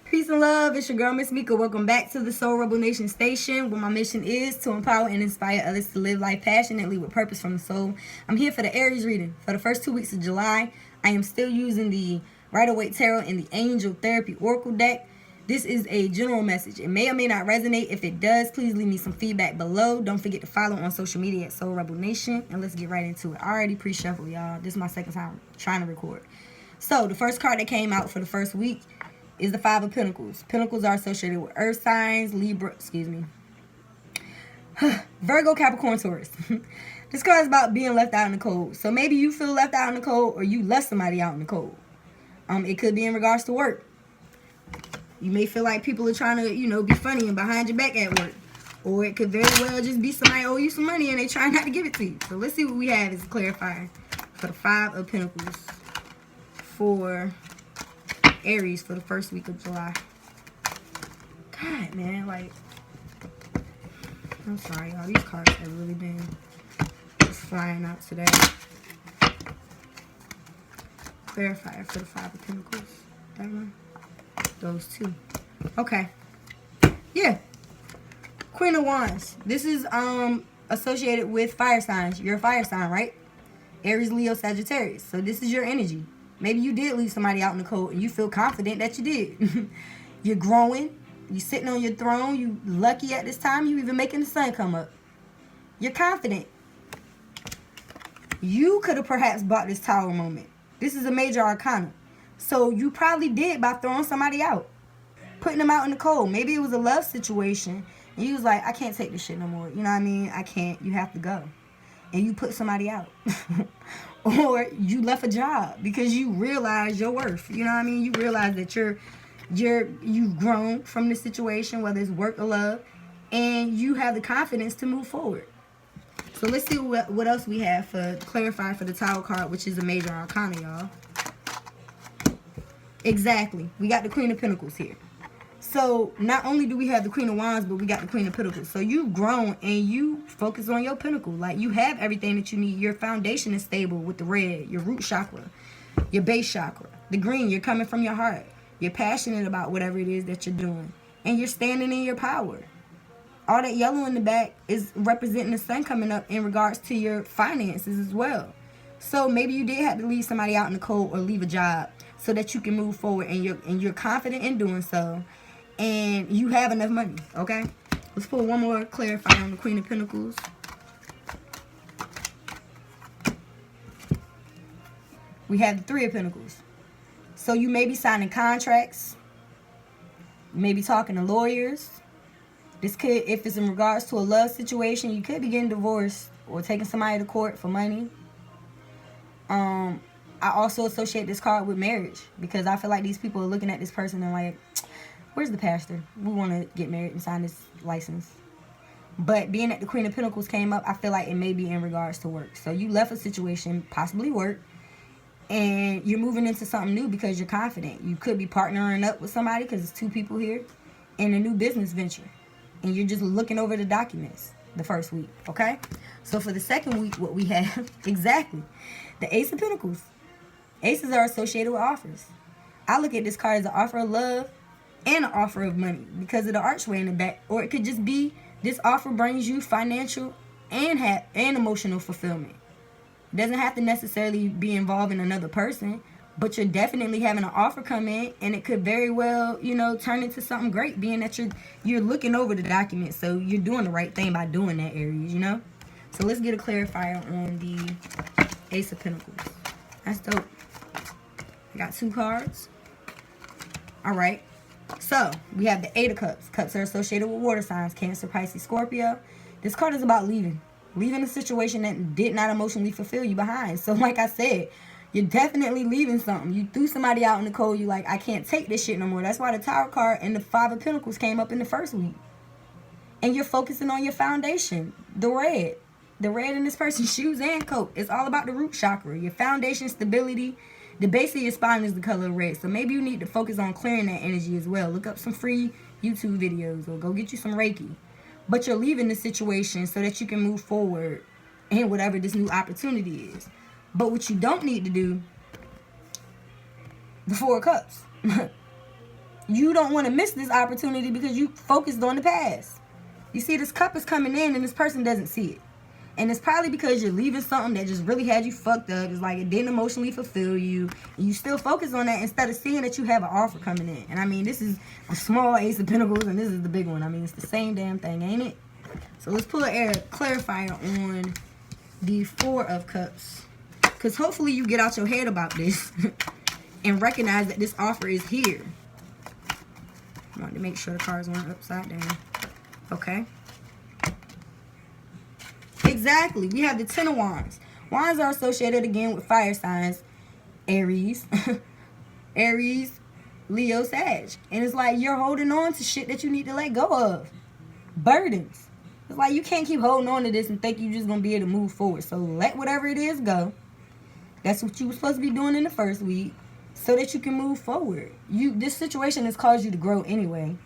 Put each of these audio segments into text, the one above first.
Peace and love. It's your girl, Miss Meka. Welcome back to the Soul Rebel Nation Station, where my mission is to empower and inspire others to live life passionately with purpose from the soul. I'm here for the Aries reading. For the first 2 weeks of July, I am still using the Rider-Waite Tarot and the Angel Therapy Oracle deck. This is a general message. It may or may not resonate. If it does, please leave me some feedback below. Don't forget to follow on social media at Soul Rebel Nation. And let's get right into it. I already pre-shuffled, y'all. This is my second time trying to record. So the first card that came out for the first week is the Five of Pentacles. Pentacles are associated with earth signs, Virgo, Capricorn, Taurus. This card is about being left out in the cold. So maybe you feel left out in the cold, or you left somebody out in the cold. It could be in regards to work. You may feel like people are trying to, be funny and behind your back at work. Or it could very well just be somebody owe you some money and they try not to give it to you. So let's see what we have as a clarifier for the Five of Pentacles for Aries for the first week of July. God, man, I'm sorry, y'all. These cards have really been just flying out today. Clarifier for the Five of Pentacles. That one. Those two. Okay. Yeah. Queen of Wands. This is associated with fire signs. You're a fire sign, right? Aries, Leo, Sagittarius. So this is your energy. Maybe you did leave somebody out in the cold and you feel confident that you did. You're growing. You're sitting on your throne. You lucky at this time. You even making the sun come up. You're confident. You could have perhaps bought this tower moment. This is a major arcana. So you probably did by throwing somebody out. Putting them out in the cold. Maybe it was a love situation. And you was like, I can't take this shit no more. You know what I mean? I can't. You have to go. And you put somebody out. Or you left a job because you realize your worth. You know what I mean? You realize that you've grown from this situation, whether it's work or love, and you have the confidence to move forward. So let's see what else we have for clarify for the Tower card, which is a major arcana, y'all. Exactly. We got the Queen of Pentacles here. So not only do we have the Queen of Wands, but we got the Queen of Pentacles. So you've grown and you focus on your pinnacle. Like you have everything that you need. Your foundation is stable with the red, your root chakra, your base chakra. The green, you're coming from your heart. You're passionate about whatever it is that you're doing. And you're standing in your power. All that yellow in the back is representing the sun coming up in regards to your finances as well. So maybe you did have to leave somebody out in the cold or leave a job so that you can move forward and you're confident in doing so. And you have enough money, okay? Let's pull one more clarifier on the Queen of Pentacles. We have the Three of Pentacles. So you may be signing contracts. You may be talking to lawyers. This could, if it's in regards to a love situation, you could be getting divorced or taking somebody to court for money. I also associate this card with marriage because I feel like these people are looking at this person and like, where's the pastor? We want to get married and sign this license. But being that the Queen of Pentacles came up, I feel like it may be in regards to work. So you left a situation, possibly work, and you're moving into something new because you're confident. You could be partnering up with somebody because it's two people here in a new business venture. And you're just looking over the documents the first week, okay? So for the second week, what we have, exactly, the Ace of Pentacles. Aces are associated with offers. I look at this card as an offer of love and an offer of money because of the archway in the back. Or it could just be this offer brings you financial and emotional fulfillment. It doesn't have to necessarily be involving another person, but you're definitely having an offer come in, and it could very well, turn into something great, being that you're looking over the documents. So you're doing the right thing by doing that, Aries, So let's get a clarifier on the Ace of Pentacles. That's dope. I got two cards. All right. So we have the Eight of Cups. Cups are associated with water signs, Cancer, Pisces, Scorpio. This card is about leaving. Leaving a situation that did not emotionally fulfill you behind. So like I said, you're definitely leaving something. You threw somebody out in the cold. You're like, I can't take this shit no more. That's why the Tower card and the Five of Pentacles came up in the first week. And you're focusing on your foundation. The red. The red in this person's shoes and coat. It's all about the root chakra. Your foundation, stability. The base of your spine is the color red. So maybe you need to focus on clearing that energy as well. Look up some free YouTube videos or go get you some Reiki. But you're leaving the situation so that you can move forward in whatever this new opportunity is. But what you don't need to do, the Four of Cups. you don't want to miss this opportunity because you focused on the past. You see, this cup is coming in and this person doesn't see it. And it's probably because you're leaving something that just really had you fucked up. It's like it didn't emotionally fulfill you. And you still focus on that instead of seeing that you have an offer coming in. And I mean, this is the small Ace of Pentacles and this is the big one. I mean, it's the same damn thing, ain't it? So let's pull a clarifier on the Four of Cups. Because hopefully you get out your head about this and recognize that this offer is here. I want to make sure the cards weren't upside down. Okay. Exactly. We have the Ten of Wands. Wands are associated again with fire signs. Aries. Aries, Leo, Sag. And it's like you're holding on to shit that you need to let go of. Burdens. It's like you can't keep holding on to this and think you're just going to be able to move forward. So let whatever it is go. That's what you were supposed to be doing in the first week so that you can move forward. This situation has caused you to grow anyway.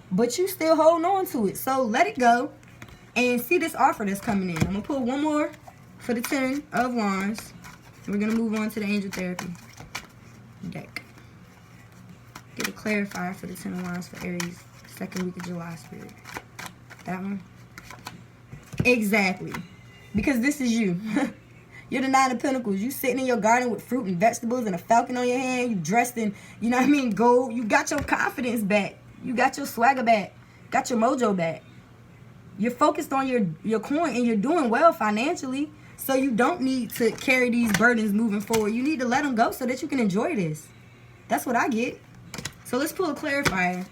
But you still holding on to it. So let it go. And see this offer that's coming in. I'm going to pull one more for the Ten of Wands. And we're going to move on to the Angel Therapy deck. Get a clarifier for the Ten of Wands for Aries. Second week of July, Spirit. That one. Exactly. Because this is you. You're the Nine of Pentacles. You sitting in your garden with fruit and vegetables and a falcon on your hand. You dressed in, you know what I mean, gold. You got your confidence back. You got your swagger back. Got your mojo back. You're focused on your coin and you're doing well financially. So you don't need to carry these burdens moving forward. You need to let them go so that you can enjoy this. That's what I get. So let's pull a clarifier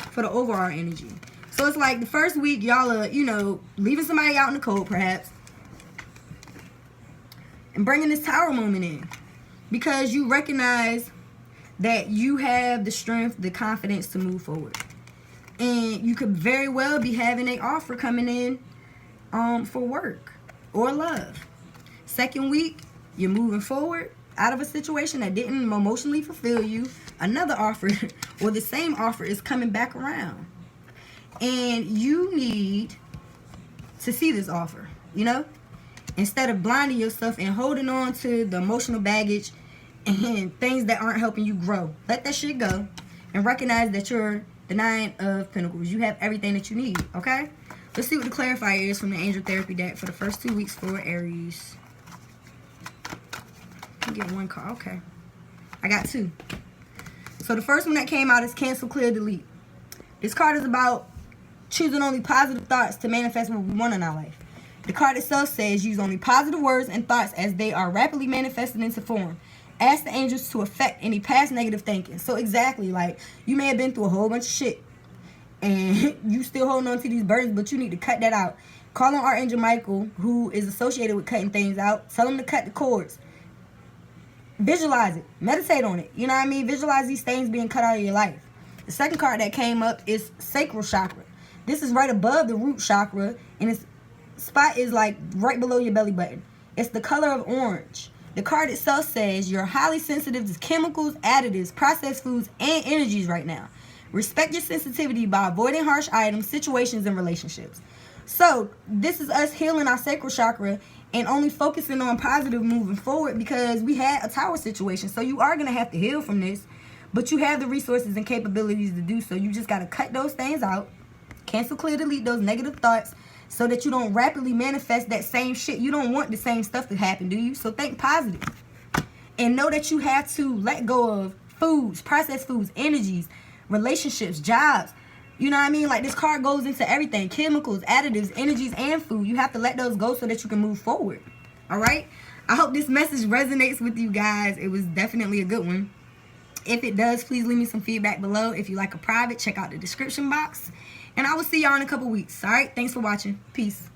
for the overall energy. So it's like the first week y'all are, you know, leaving somebody out in the cold perhaps. And bringing this Tower moment in. Because you recognize that you have the strength, the confidence to move forward. And you could very well be having an offer coming in for work or love. Second week, you're moving forward out of a situation that didn't emotionally fulfill you. Another offer or the same offer is coming back around. And you need to see this offer, you know? Instead of blinding yourself and holding on to the emotional baggage and things that aren't helping you grow. Let that shit go and recognize that you're the Nine of Pentacles. You have everything that you need, okay? Let's see what the clarifier is from the Angel Therapy deck for the first 2 weeks for Aries. Get one card, okay. I got two. So the first one that came out is Cancel, Clear, Delete. This card is about choosing only positive thoughts to manifest what we want in our life. The card itself says use only positive words and thoughts as they are rapidly manifested into form. Ask the angels to affect any past negative thinking. So exactly, like, you may have been through a whole bunch of shit. And you still holding on to these burdens, but you need to cut that out. Call on Archangel Michael, who is associated with cutting things out. Tell him to cut the cords. Visualize it. Meditate on it. You know what I mean? Visualize these things being cut out of your life. The second card that came up is Sacral Chakra. This is right above the root chakra. And its spot is like right below your belly button. It's the color of orange. The card itself says you're highly sensitive to chemicals, additives, processed foods, and energies right now. Respect your sensitivity by avoiding harsh items, situations, and relationships. So this is us healing our sacral chakra and only focusing on positive moving forward because we had a tower situation. So you are going to have to heal from this, but you have the resources and capabilities to do so. You just got to cut those things out, cancel, clear, delete those negative thoughts, so that you don't rapidly manifest that same shit. You don't want the same stuff to happen, do you? So think positive. And know that you have to let go of foods, processed foods, energies, relationships, jobs. You know what I mean? Like, this card goes into everything. Chemicals, additives, energies, and food. You have to let those go so that you can move forward. All right? I hope this message resonates with you guys. It was definitely a good one. If it does, please leave me some feedback below. If you like a private, check out the description box. And I will see y'all in a couple weeks. All right? Thanks for watching. Peace.